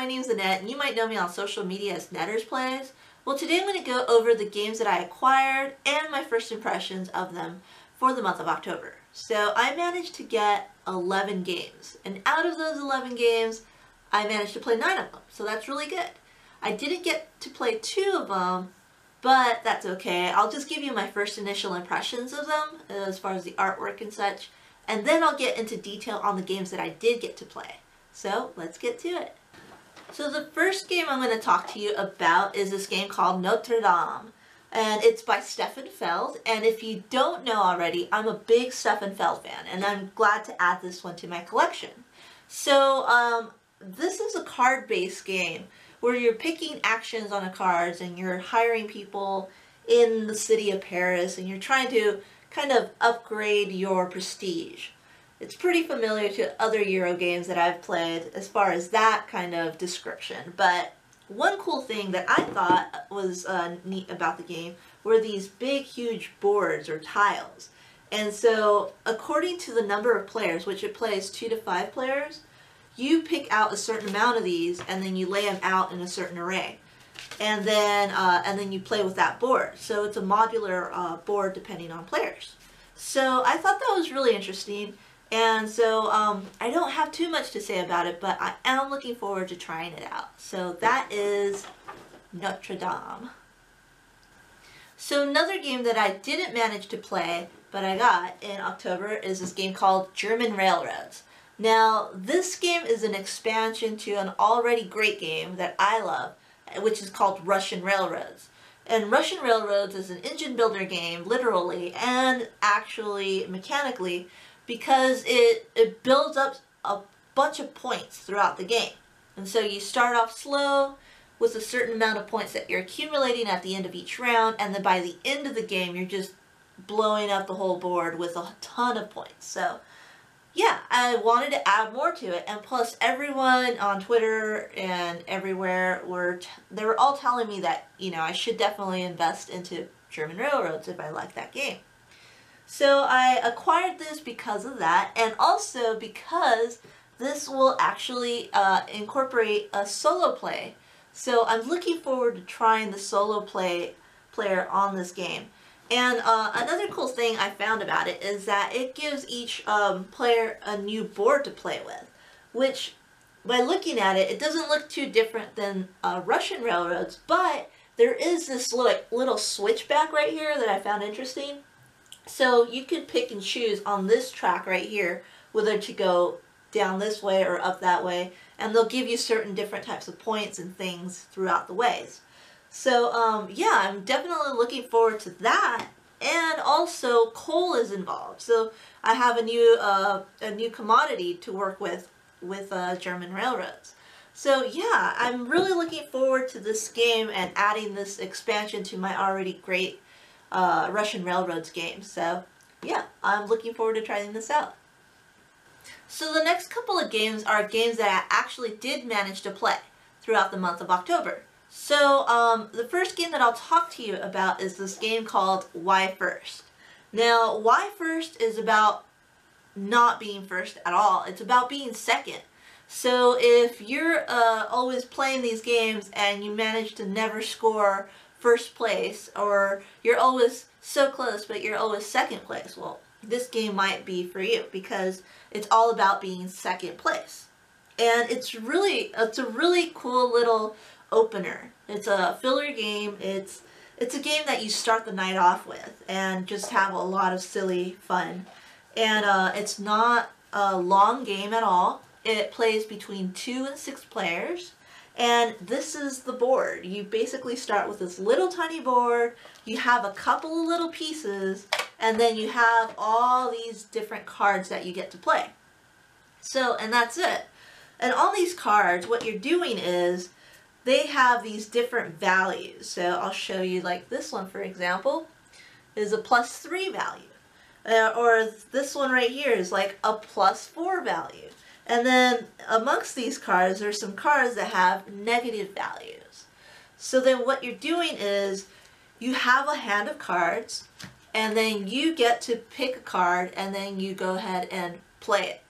my name's Annette, and you might know me on social media as Nettersplays. Well, today I'm going to go over the games that I acquired and my first impressions of them for the month of October. So I managed to get 11 games, and out of those 11 games, I managed to play 9 of them, so that's really good. I didn't get to play 2 of them, but that's okay. I'll just give you my first initial impressions of them as far as the artwork and such, and then I'll get into detail on the games that I did get to play. So let's get to it. So the first game I'm going to talk to you about is this game called Notre Dame, and it's by Stefan Feld. And if you don't know already, I'm a big Stefan Feld fan, and I'm glad to add this one to my collection. So this is a card-based game where you're picking actions on the cards and you're hiring people in the city of Paris and you're trying to kind of upgrade your prestige. It's pretty familiar to other Euro games that I've played as far as that kind of description, but one cool thing that I thought was neat about the game were these big huge boards or tiles. And so according to the number of players, which it plays 2 to 5 players, you pick out a certain amount of these and then you lay them out in a certain array. And then you play with that board. So it's a modular board depending on players. So I thought that was really interesting. And so I don't have too much to say about it, but I am looking forward to trying it out. So that is Notre Dame. So another game that I didn't manage to play, but I got in October, is this game called German Railroads. Now, this game is an expansion to an already great game that I love, which is called Russian Railroads. And Russian Railroads is an engine builder game, literally, and actually mechanically, because it builds up a bunch of points throughout the game. And so you start off slow with a certain amount of points that you're accumulating at the end of each round, and then by the end of the game you're just blowing up the whole board with a ton of points. So yeah, I wanted to add more to it, and plus everyone on Twitter and everywhere they were all telling me that, you know, I should definitely invest into German Railroads if I like that game. So I acquired this because of that, and also because this will actually incorporate a solo play. So I'm looking forward to trying the solo player on this game. And another cool thing I found about it is that it gives each player a new board to play with, which by looking at it, it doesn't look too different than Russian Railroads, but there is this little switchback right here that I found interesting. So you could pick and choose on this track right here whether to go down this way or up that way, and they'll give you certain different types of points and things throughout the ways. So yeah, I'm definitely looking forward to that. And also coal is involved, so I have a new commodity to work with German Railroads. So yeah, I'm really looking forward to this game and adding this expansion to my already great Russian Railroads game. So yeah, I'm looking forward to trying this out. So the next couple of games are games that I actually did manage to play throughout the month of October. So the first game that I'll talk to you about is this game called Why First. Now, Why First is about not being first at all. It's about being second. So if you're always playing these games and you manage to never score first place, or you're always so close but you're always second place, well, this game might be for you because it's all about being second place. And it's a really cool little opener. It's a filler game. It's a game that you start the night off with and just have a lot of silly fun. And it's not a long game at all. It plays between 2 and 6 players. And this is the board. You basically start with this little tiny board, you have a couple of little pieces, and then you have all these different cards that you get to play. So, and that's it. And all these cards, what you're doing is, they have these different values. So I'll show you, like this one for example, is a +3 value. Or this one right here is like a +4 value. And then amongst these cards, there's some cards that have negative values. So then what you're doing is you have a hand of cards, and then you get to pick a card, and then you go ahead and play it.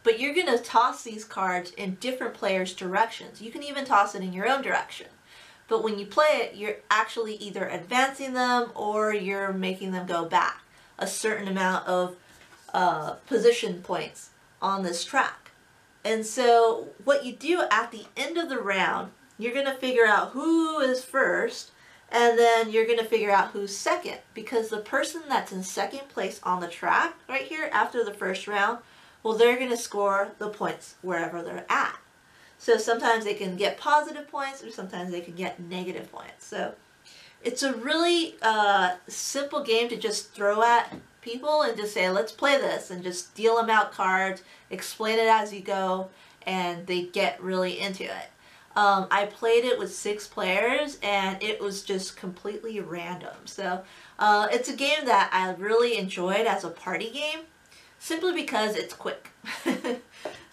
but you're going to toss these cards in different players' directions. You can even toss it in your own direction. But when you play it, you're actually either advancing them or you're making them go back a certain amount of position points on this track. And so what you do at the end of the round, you're going to figure out who is first, and then you're going to figure out who's second, because the person that's in second place on the track right here after the first round, well, they're going to score the points wherever they're at. So sometimes they can get positive points, or sometimes they can get negative points. So it's a really simple game to just throw at people and just say, let's play this, and just deal them out cards, explain it as you go, and they get really into it. I played it with 6 players, and it was just completely random. So it's a game that I really enjoyed as a party game, simply because it's quick.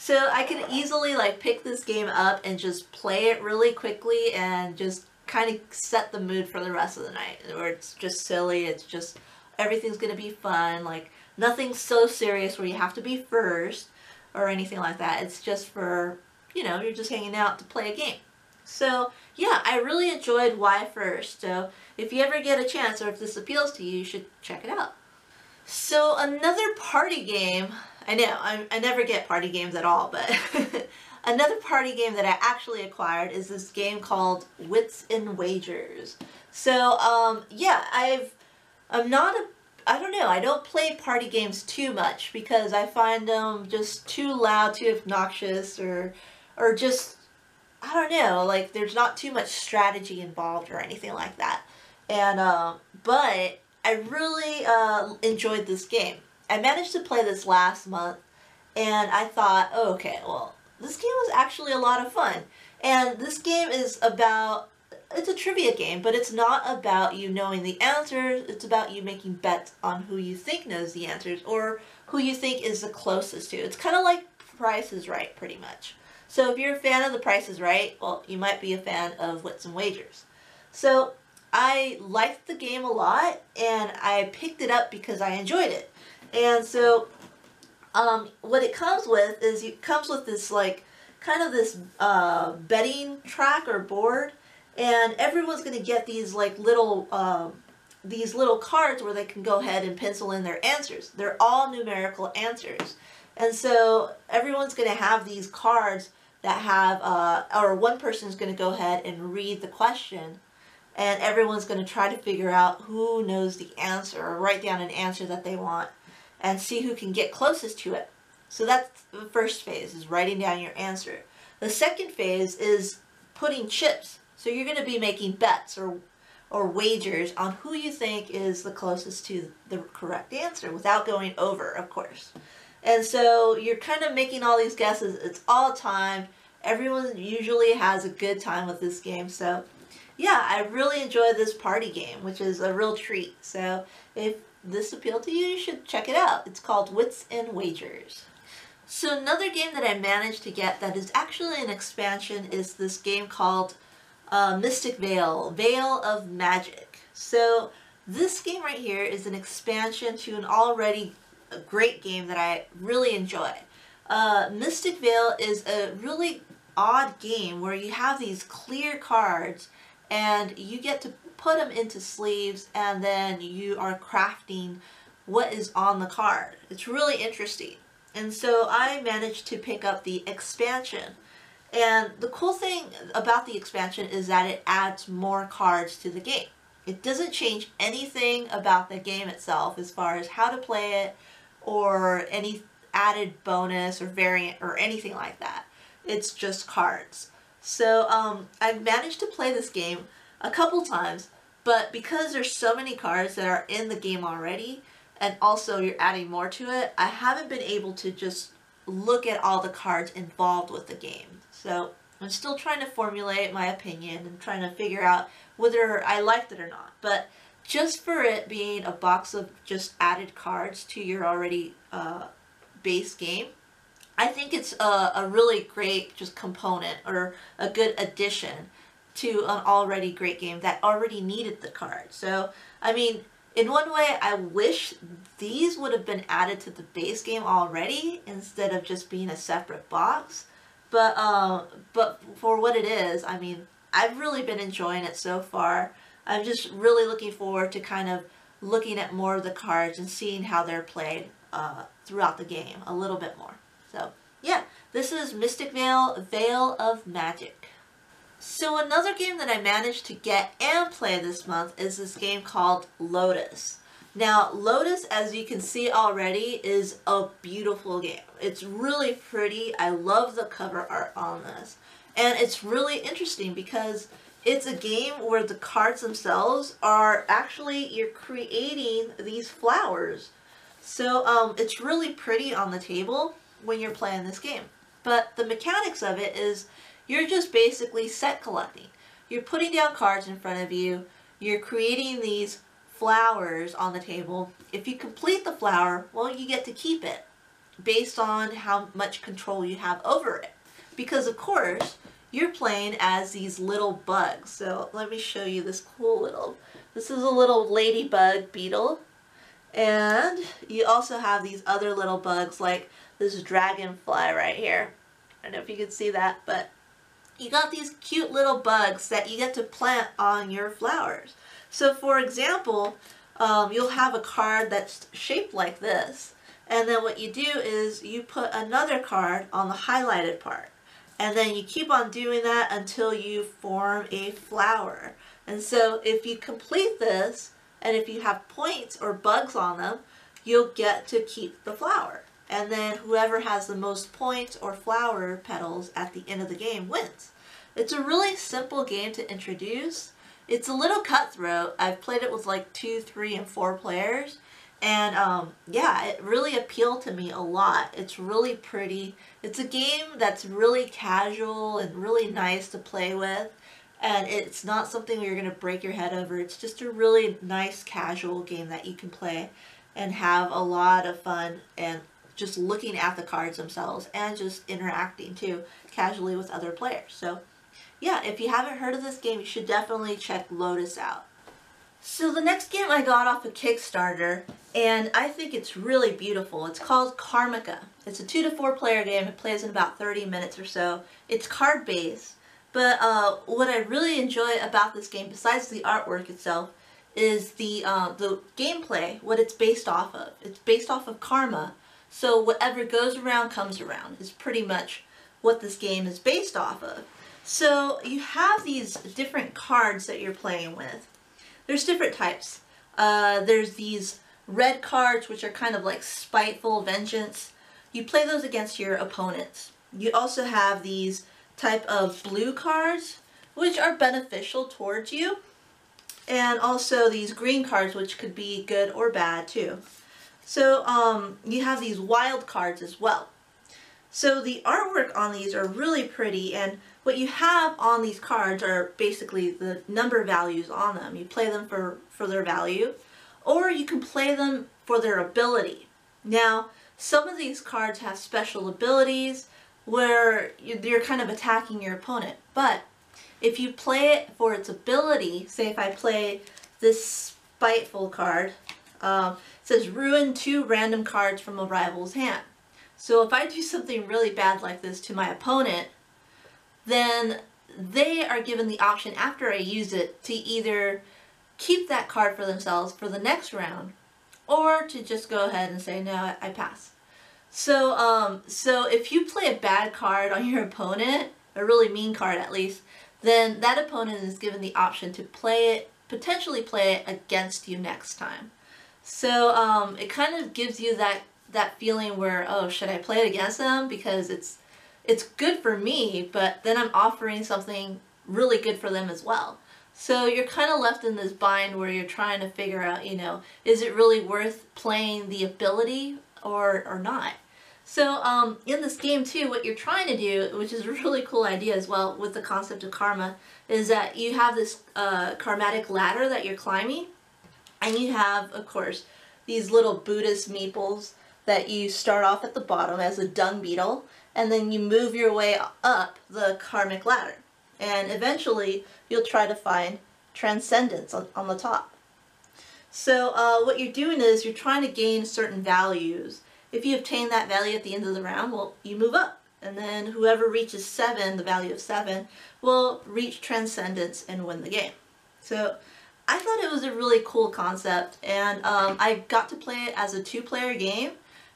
So I can easily like pick this game up and just play it really quickly and just kind of set the mood for the rest of the night. Where it's just silly, it's just everything's gonna be fun, like nothing so serious where you have to be first or anything like that. It's just for, you know, you're just hanging out to play a game. So yeah, I really enjoyed Why First. So if you ever get a chance, or if this appeals to you, you should check it out. So another party game, I know, I never get party games at all, but another party game that I actually acquired is this game called Wits Wagers. So yeah, I don't know, I don't play party games too much because I find them just too loud, too obnoxious, or just, I don't know, like there's not too much strategy involved or anything like that. And but I really enjoyed this game. I managed to play this last month, and I thought, oh, okay, well, this game was actually a lot of fun. And this game is about, it's a trivia game, but it's not about you knowing the answers. It's about you making bets on who you think knows the answers, or who you think is the closest to. It's kind of like Price is Right, pretty much. So if you're a fan of The Price is Right, well, you might be a fan of Wits and Wagers. So I liked the game a lot, and I picked it up because I enjoyed it. And so what it comes with is, it comes with this like kind of this betting track or board, and everyone's going to get these like little cards where they can go ahead and pencil in their answers. They're all numerical answers. And so everyone's going to have these cards that have, or one person's going to go ahead and read the question, and everyone's going to try to figure out who knows the answer, or write down an answer that they want, and see who can get closest to it. So that's the first phase, is writing down your answer. The second phase is putting chips. So you're going to be making bets or wagers on who you think is the closest to the correct answer, without going over, of course. And so you're kind of making all these guesses. It's all time. Everyone usually has a good time with this game. So yeah, I really enjoy this party game, which is a real treat. So if this appealed to you, you should check it out. It's called Wits and Wagers. So another game that I managed to get that is actually an expansion is this game called Mystic Vale, Vale of Magic. So this game right here is an expansion to an already great game that I really enjoy. Mystic Vale is a really odd game where you have these clear cards, and you get to put them into sleeves, and then you are crafting what is on the card. It's really interesting. And so I managed to pick up the expansion. And the cool thing about the expansion is that it adds more cards to the game. It doesn't change anything about the game itself as far as how to play it, or any added bonus or variant or anything like that. It's just cards. So I've managed to play this game a couple times, but because there's so many cards that are in the game already, and also you're adding more to it, I haven't been able to just look at all the cards involved with the game. So I'm still trying to formulate my opinion and trying to figure out whether I liked it or not. But just for it being a box of just added cards to your already base game, I think it's a really great just component, or a good addition to an already great game that already needed the cards. So, I mean, In one way, I wish these would have been added to the base game already instead of just being a separate box. But for what it is, I mean, I've really been enjoying it so far. I'm just really looking forward to kind of looking at more of the cards and seeing how they're played throughout the game a little bit more. So yeah, this is Mystic Vale, Vale of Magic. So another game that I managed to get and play this month is this game called Lotus. Now, Lotus, as you can see already, is a beautiful game. It's really pretty. I love the cover art on this. And it's really interesting because it's a game where the cards themselves are actually, you're creating these flowers. So it's really pretty on the table when you're playing this game. But the mechanics of it is you're just basically set collecting. You're putting down cards in front of you. You're creating these flowers on the table. If you complete the flower, well, you get to keep it based on how much control you have over it. Because of course, you're playing as these little bugs. So let me show you this cool little, this is a little ladybug beetle. And you also have these other little bugs like this dragonfly right here. I don't know if you can see that, but you got these cute little bugs that you get to plant on your flowers. So for example, you'll have a card that's shaped like this, and then what you do is you put another card on the highlighted part, and then you keep on doing that until you form a flower. And so if you complete this, and if you have points or bugs on them, you'll get to keep the flower. And then whoever has the most points or flower petals at the end of the game wins. It's a really simple game to introduce. It's a little cutthroat. I've played it with like 2, 3, and 4 players. And yeah, it really appealed to me a lot. It's really pretty. It's a game that's really casual and really nice to play with. And it's not something where you're going to break your head over. It's just a really nice casual game that you can play and have a lot of fun and just looking at the cards themselves and just interacting too casually with other players. So yeah, if you haven't heard of this game, you should definitely check Lotus out. So the next game I got off a Kickstarter, and I think it's really beautiful. It's called Karmaka. It's a 2 to 4 player game. It plays in about 30 minutes or so. It's card based, but what I really enjoy about this game, besides the artwork itself, is the gameplay, what it's based off of. It's based off of karma. So whatever goes around comes around is pretty much what this game is based off of. So you have these different cards that you're playing with. There's different types. There's these red cards, which are kind of like spiteful vengeance. You play those against your opponents. You also have these type of blue cards, which are beneficial towards you. And also these green cards, which could be good or bad too. So you have these wild cards as well. So the artwork on these are really pretty, and what you have on these cards are basically the number values on them. You play them for their value, or you can play them for their ability. Now, some of these cards have special abilities where you're kind of attacking your opponent, but if you play it for its ability, say if I play this spiteful card, it says ruin 2 random cards from a rival's hand. So if I do something really bad like this to my opponent, then they are given the option after I use it to either keep that card for themselves for the next round, or to just go ahead and say, no, I pass. So, so if you play a bad card on your opponent, a really mean card at least, then that opponent is given the option to play it, potentially play it against you next time. So it kind of gives you that feeling where, oh, should I play it against them? Because it's good for me, but then I'm offering something really good for them as well. So you're kind of left in this bind where you're trying to figure out, you know, is it really worth playing the ability or not? So in this game too, what you're trying to do, which is a really cool idea as well with the concept of karma, is that you have this karmatic ladder that you're climbing, and you have, of course, these little Buddhist meeples that you start off at the bottom as a dung beetle, and then you move your way up the karmic ladder. And eventually, you'll try to find transcendence on the top. So what you're doing is you're trying to gain certain values. If you obtain that value at the end of the round, well, you move up. And then whoever reaches 7, the value of 7, will reach Transcendence and win the game. So I thought it was a really cool concept, and I got to play it as a 2-player game,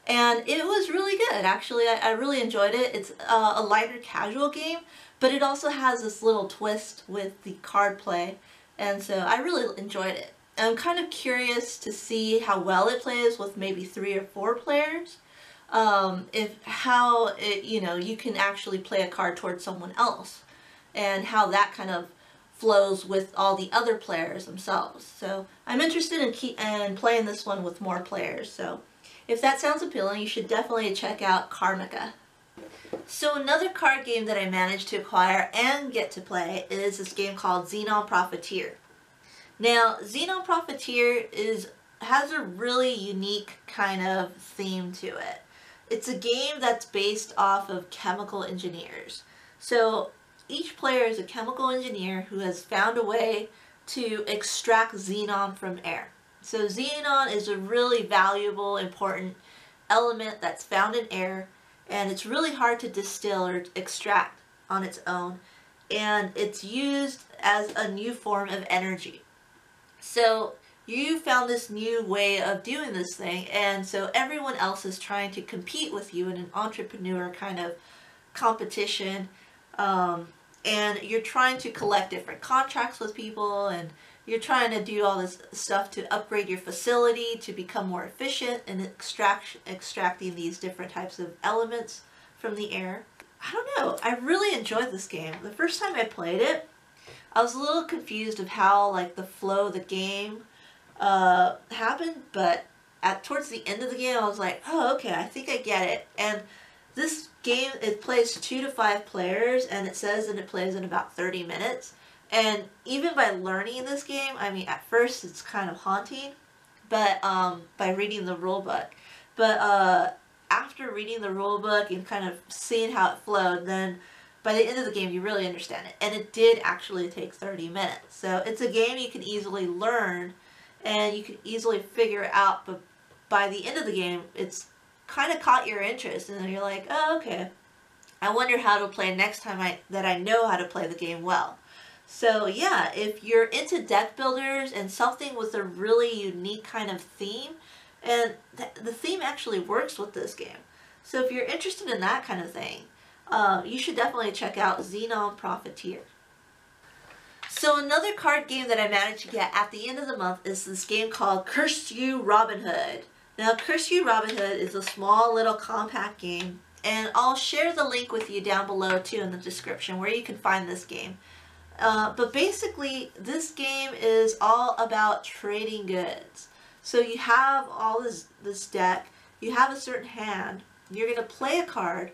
and it was really good. Actually, I really enjoyed it. It's a lighter casual game, but it also has this little twist with the card play, and so I really enjoyed it. I'm kind of curious to see how well it plays with maybe 3 or 4 players. You can actually play a card towards someone else, and how that kind of flows with all the other players themselves. So I'm interested in playing this one with more players. So if that sounds appealing, you should definitely check out Karmaka. So another card game that I managed to acquire and get to play is this game called Xenon Profiteer. Now, Xenon Profiteer has a really unique kind of theme to it. It's a game that's based off of chemical engineers. So each player is a chemical engineer who has found a way to extract xenon from air. So xenon is a really valuable, important element that's found in air, and it's really hard to distill or extract on its own, and it's used as a new form of energy. So you found this new way of doing this thing, and so everyone else is trying to compete with you in an entrepreneur kind of competition, and you're trying to collect different contracts with people, and you're trying to do all this stuff to upgrade your facility to become more efficient in extracting these different types of elements from the air. I don't know, I really enjoyed this game. The first time I played it, I was a little confused of how the flow of the game happened, but towards the end of the game I was like, oh, okay, I think I get it. And this game, it plays 2 to 5 players, and it says that it plays in about 30 minutes. And even by learning this game, I mean, at first it's kind of haunting, but by reading the rule book. But after reading the rule book and kind of seeing how it flowed, then by the end of the game you really understand it. And it did actually take 30 minutes. So it's a game you can easily learn, and you can easily figure it out, but by the end of the game, it's kind of caught your interest, and then you're like, oh, okay, I wonder how to play next time that I know how to play the game well. So yeah, if you're into deck builders and something with a really unique kind of theme, and the theme actually works with this game. So if you're interested in that kind of thing, you should definitely check out Xenon Profiteer. So another card game that I managed to get at the end of the month is this game called Curse You Robin Hood. Now, Curse You Robin Hood is a small little compact game, and I'll share the link with you down below too in the description where you can find this game. But basically, this game is all about trading goods. So you have all this deck, you have a certain hand, you're going to play a card,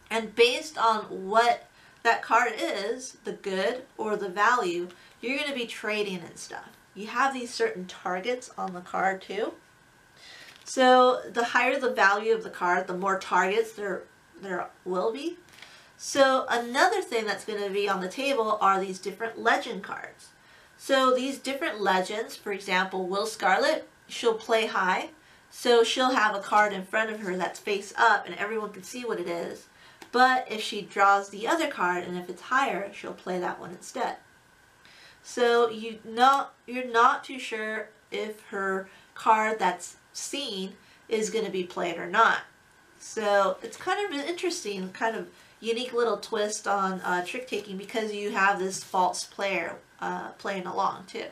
and based on what that card is, the good or the value, you're going to be trading and stuff. You have these certain targets on the card too. So the higher the value of the card, the more targets there will be. So another thing that's going to be on the table are these different legend cards. So these different legends, for example, Will Scarlet, she'll play high. So she'll have a card in front of her that's face up and everyone can see what it is. But if she draws the other card and if it's higher, she'll play that one instead. So you're not too sure if her card that's seen is going to be played or not. So it's kind of an interesting, kind of unique little twist on trick taking, because you have this false player playing along too.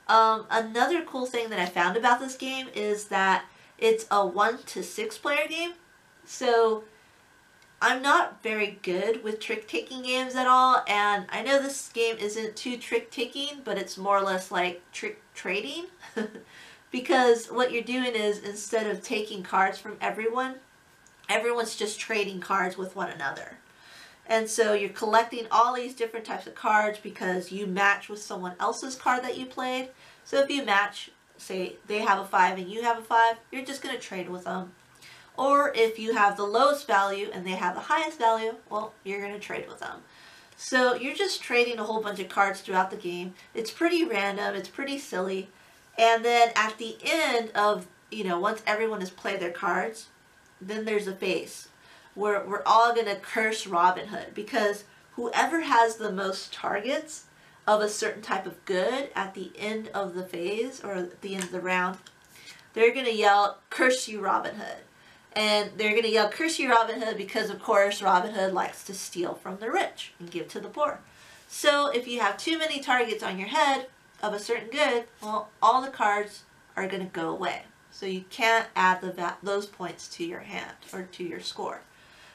Another cool thing that I found about this game is that it's a 1 to 6 player game. So I'm not very good with trick-taking games at all, and I know this game isn't too trick-taking, but it's more or less like trick-trading. Because what you're doing is, instead of taking cards from everyone's just trading cards with one another. And so you're collecting all these different types of cards because you match with someone else's card that you played. So if you match, say they have a 5 and you have a 5, you're just going to trade with them. Or if you have the lowest value and they have the highest value, well, you're going to trade with them. So you're just trading a whole bunch of cards throughout the game. It's pretty random, it's pretty silly, And then at the end of, once everyone has played their cards, then there's a phase where we're all going to curse Robin Hood, because whoever has the most targets of a certain type of good at the end of the phase or at the end of the round, they're going to yell, "Curse you, Robin Hood." And they're going to yell, "Curse you, Robin Hood," because of course Robin Hood likes to steal from the rich and give to the poor. So if you have too many targets on your head of a certain good, well, all the cards are going to go away. So you can't add those points to your hand or to your score.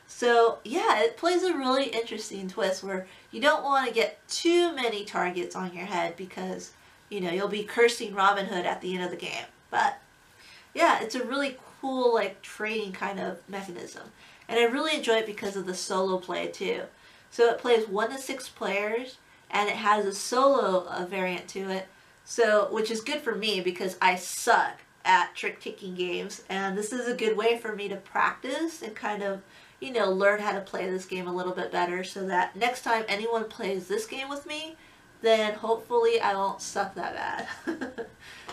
So yeah, it plays a really interesting twist where you don't want to get too many targets on your head, because you'll be cursing Robin Hood at the end of the game. But yeah, it's a really cool like trading kind of mechanism, and I really enjoy it because of the solo play too. So it plays 1 to 6 players, and it has a solo variant to it, so which is good for me because I suck at trick-taking games, and this is a good way for me to practice and kind of learn how to play this game a little bit better, so that next time anyone plays this game with me, then hopefully I won't suck that bad.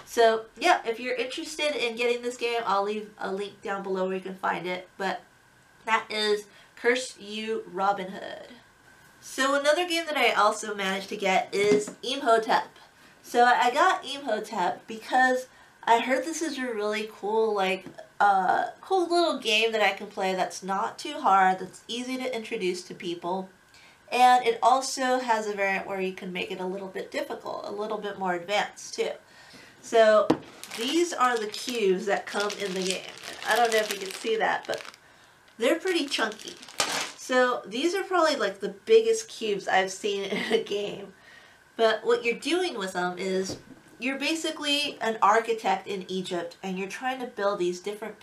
So yeah, if you're interested in getting this game, I'll leave a link down below where you can find it, but that is Curse You, Robin Hood. So another game that I also managed to get is Imhotep. So I got Imhotep because I heard this is a really cool, cool little game that I can play that's not too hard, that's easy to introduce to people. And it also has a variant where you can make it a little bit difficult, a little bit more advanced too. So these are the cubes that come in the game. And I don't know if you can see that, but they're pretty chunky. So these are probably like the biggest cubes I've seen in a game. But what you're doing with them is you're basically an architect in Egypt, and you're trying to build these different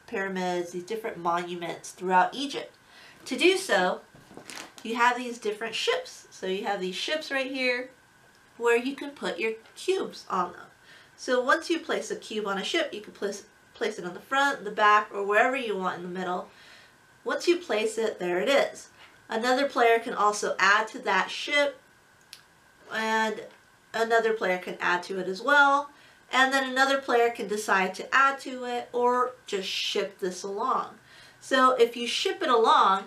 pyramids, these different monuments throughout Egypt. To do so, you have these different ships. So you have these ships right here where you can put your cubes on them. So once you place a cube on a ship, you can place it on the front, the back, or wherever you want in the middle. Once you place it, there it is. Another player can also add to that ship, and another player can add to it as well, and then another player can decide to add to it or just ship this along. So if you ship it along,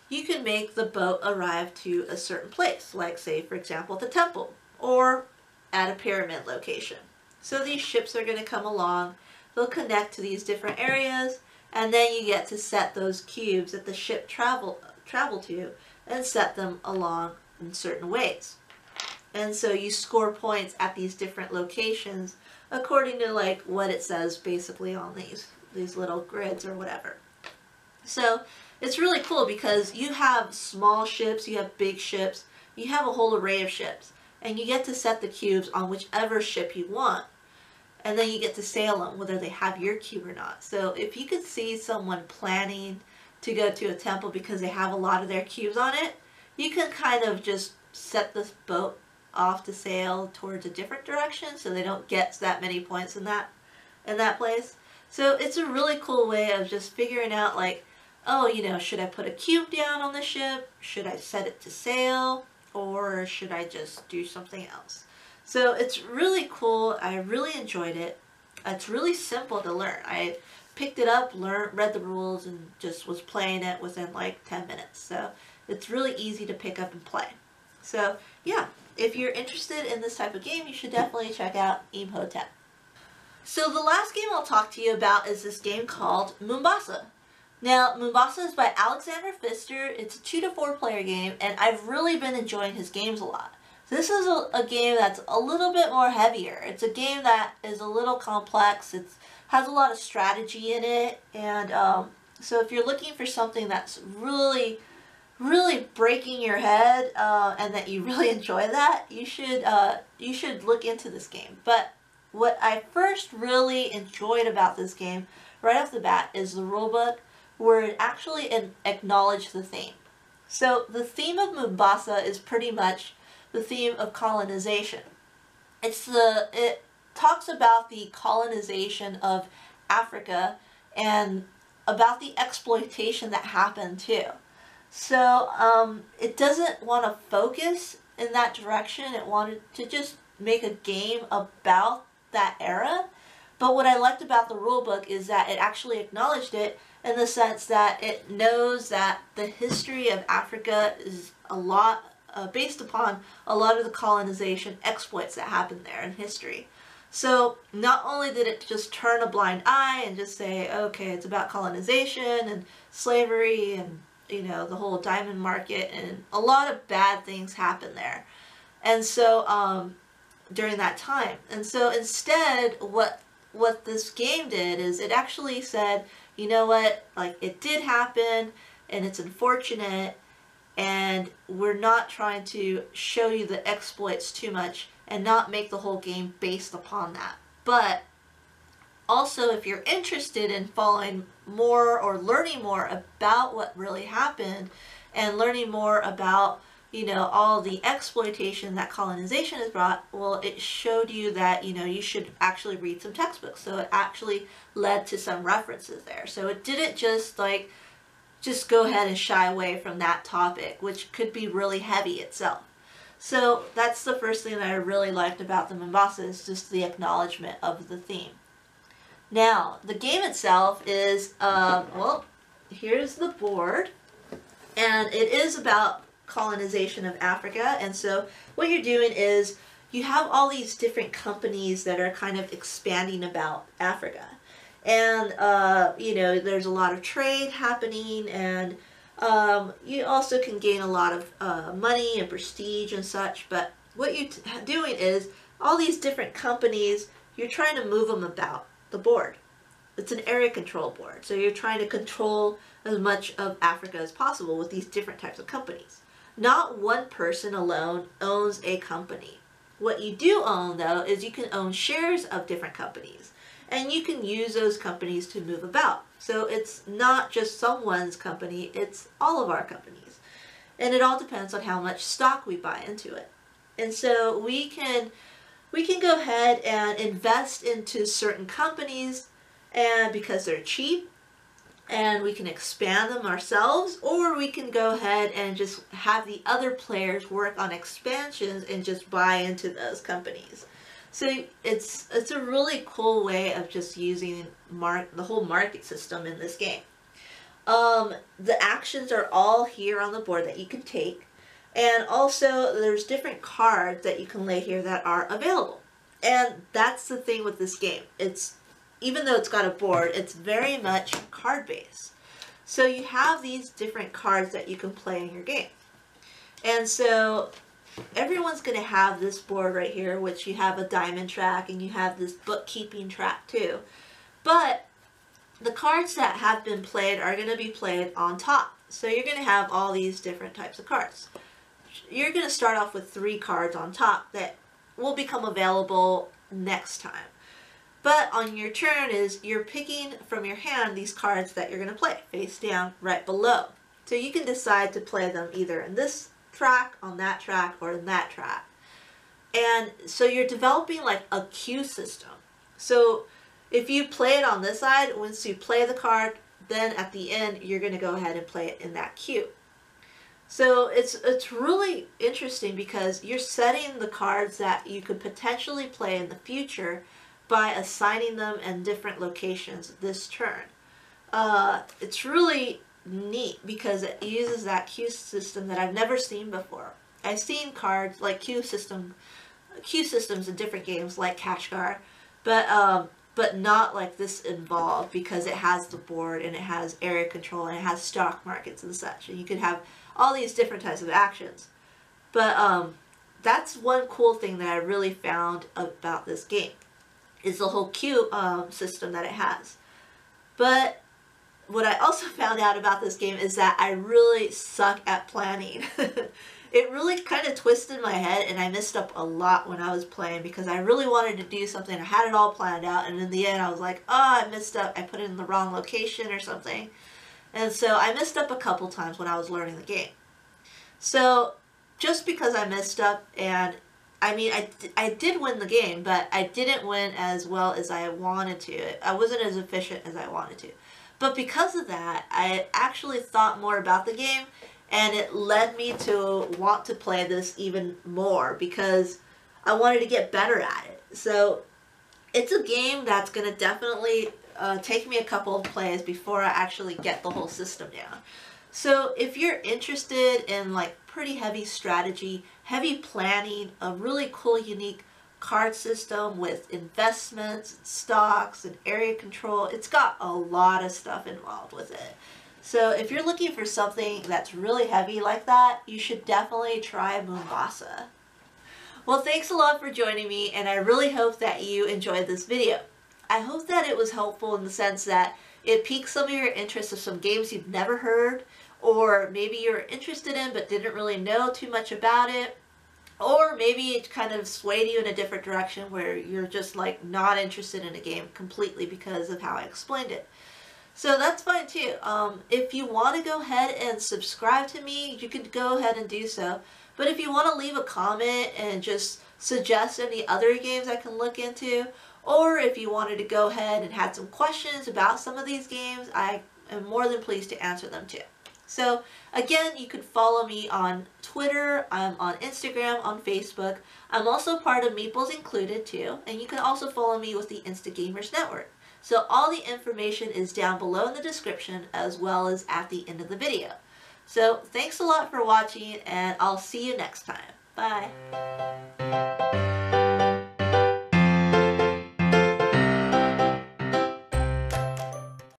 you can make the boat arrive to a certain place, like say for example the temple or at a pyramid location. So these ships are going to come along, they'll connect to these different areas, and then you get to set those cubes that the ship travel to and set them along in certain ways. And so you score points at these different locations according to like what it says basically on these little grids or whatever. So it's really cool because you have small ships, you have big ships, you have a whole array of ships, and you get to set the cubes on whichever ship you want. And then you get to sail them whether they have your cube or not. So if you could see someone planning to go to a temple because they have a lot of their cubes on it, you can kind of just set this boat off to sail towards a different direction so they don't get that many points in that place. So it's a really cool way of just figuring out like, oh, should I put a cube down on the ship? Should I set it to sail? Or should I just do something else? So it's really cool. I really enjoyed it. It's really simple to learn. I picked it up, read the rules, and just was playing it within like 10 minutes. So it's really easy to pick up and play. So yeah, if you're interested in this type of game, you should definitely check out Imhotep. So the last game I'll talk to you about is this game called Mombasa. Now, Mombasa is by Alexander Pfister. It's a 2 to 4 player game, and I've really been enjoying his games a lot. This is a game that's a little bit more heavier. It's a game that is a little complex. It has a lot of strategy in it, and so if you're looking for something that's really breaking your head and that you really enjoy that, you should look into this game. But what I first really enjoyed about this game right off the bat is the rulebook, where it actually acknowledged the theme. So the theme of Mombasa is pretty much the theme of colonization. It talks about the colonization of Africa and about the exploitation that happened too. So it doesn't want to focus in that direction. It wanted to just make a game about that era. But what I liked about the rulebook is that it actually acknowledged it in the sense that it knows that the history of Africa is a lot based upon a lot of the colonization exploits that happened there in history. So not only did it just turn a blind eye and just say, okay, it's about colonization and slavery and, you know, the whole diamond market, and a lot of bad things happened there. And so during that time. And so instead, what this game did is it actually said, you know what, like, it did happen and it's unfortunate, and we're not trying to show you the exploits too much and not make the whole game based upon that. But also, if you're interested in following more or learning more about what really happened and learning more about, you know, all the exploitation that colonization has brought, well, it showed you that, you know, you should actually read some textbooks. So it actually led to some references there. So it didn't just like, just go ahead and shy away from that topic, which could be really heavy itself. So that's the first thing that I really liked about the Mombasa, is just the acknowledgement of the theme. Now, the game itself is, well, here's the board, and it is about colonization of Africa. And so what you're doing is you have all these different companies that are kind of expanding about Africa. And, you know, there's a lot of trade happening, and you also can gain a lot of money and prestige and such. But what you're doing is all these different companies, you're trying to move them about the board. It's an area control board. So you're trying to control as much of Africa as possible with these different types of companies. Not one person alone owns a company. What you do own, though, is you can own shares of different companies. And you can use those companies to move about. So it's not just someone's company, it's all of our companies. And it all depends on how much stock we buy into it. And so we can go ahead and invest into certain companies, and because they're cheap, and we can expand them ourselves, or we can go ahead and just have the other players work on expansions and just buy into those companies. So it's a really cool way of just using the whole market system in this game. The actions are all here on the board that you can take. And also there's different cards that you can lay here that are available. And that's the thing with this game. Even though it's got a board, it's very much card based. So you have these different cards that you can play in your game. And so everyone's going to have this board right here, which you have a diamond track and you have this bookkeeping track too. But the cards that have been played are going to be played on top. So you're going to have all these different types of cards. You're going to start off with 3 cards on top that will become available next time. But on your turn is you're picking from your hand these cards that you're going to play face down right below. So you can decide to play them either in this track, on that track, or in that track. And so you're developing like a queue system. So if you play it on this side, once you play the card, then at the end you're going to go ahead and play it in that queue. So it's really interesting because you're setting the cards that you could potentially play in the future by assigning them in different locations this turn. It's really neat because it uses that queue system that I've never seen before. I've seen cards like queue systems in different games like Kashgar, but not like this involved, because it has the board and it has area control and it has stock markets and such, and you can have all these different types of actions. But that's one cool thing that I really found about this game, is the whole queue system that it has. But what I also found out about this game is that I really suck at planning. It really kind of twisted my head, and I messed up a lot when I was playing because I really wanted to do something. I had it all planned out, and in the end I was like, oh, I messed up. I put it in the wrong location or something. And so I messed up a couple times when I was learning the game. So just because I messed up, and I mean, I did win the game, but I didn't win as well as I wanted to. I wasn't as efficient as I wanted to. But because of that, I actually thought more about the game, and it led me to want to play this even more because I wanted to get better at it. So It's a game that's going to definitely take me a couple of plays before I actually get the whole system down. So if you're interested in like pretty heavy strategy, heavy planning, a really cool unique card system with investments, and stocks, and area control, it's got a lot of stuff involved with it. So if you're looking for something that's really heavy like that, you should definitely try Mombasa. Well, thanks a lot for joining me, and I really hope that you enjoyed this video. I hope that it was helpful in the sense that it piqued some of your interest of some games you've never heard, or maybe you're interested in but didn't really know too much about it, or maybe it kind of swayed you in a different direction where you're just like not interested in a game completely because of how I explained it. So that's fine too. If you want to go ahead and subscribe to me, you can go ahead and do so. But if you want to leave a comment and just suggest any other games I can look into, or if you wanted to go ahead and had some questions about some of these games, I am more than pleased to answer them too. So again, you can follow me on Twitter, I'm on Instagram, on Facebook. I'm also part of Meeples Included too, and you can also follow me with the Instagamers Network. So all the information is down below in the description as well as at the end of the video. So thanks a lot for watching, and I'll see you next time. Bye.